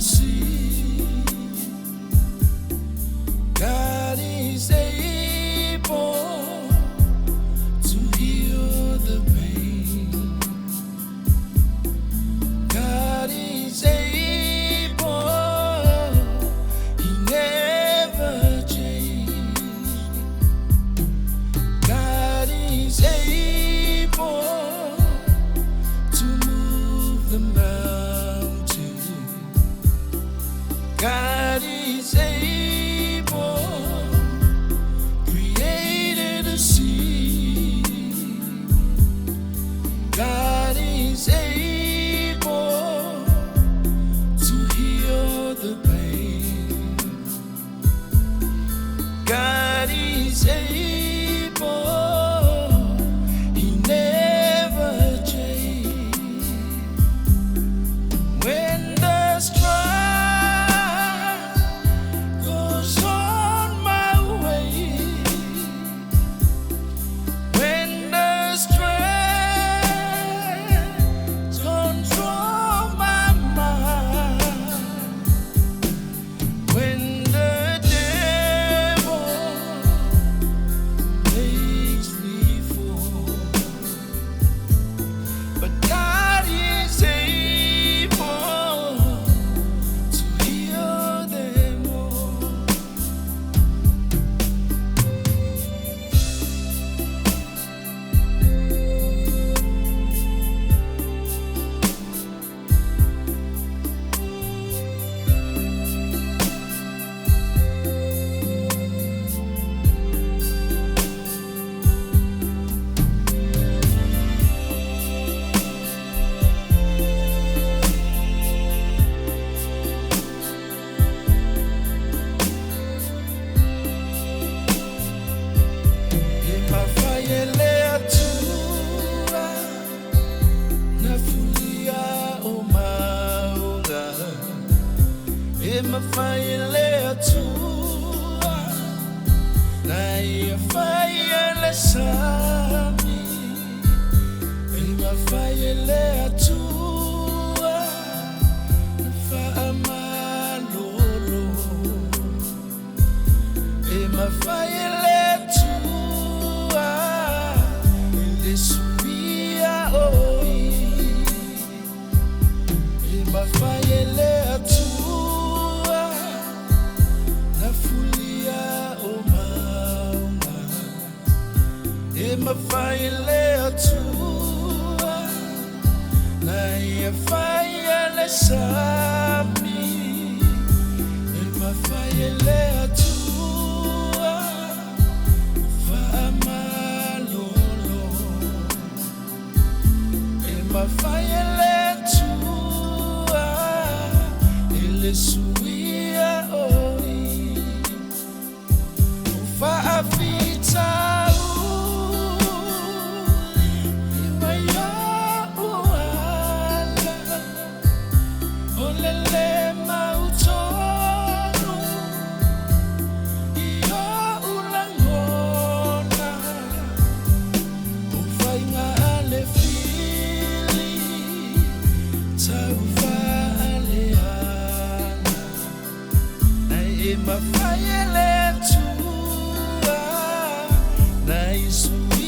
see. God is able to heal the pain. God is able, He never changed. God is able to move the mountain. God is able, created the sea. God is able to heal the pain. God is able, He never changed. When the strife goes on my way, when the stress control my mind, when the devil makes me fall, but God is able to heal them all. Emafayele atua, nafulia omaunga. Emafayele atua, naifayele sami. Emafayele atua, nafa amalolo. Emafayele atua, ilisuia oi. Emafayele atua, nafulia omaunga. Emafayele atua, naifayele sami. Emafayele atua, amalolo. Emafayele atua, ilisuia oi. Ufa afita iwaya uala, olele mautonu, iyo ulangona. Ufainga ale fili, taufa ale ana. Emafayele atua, naisuia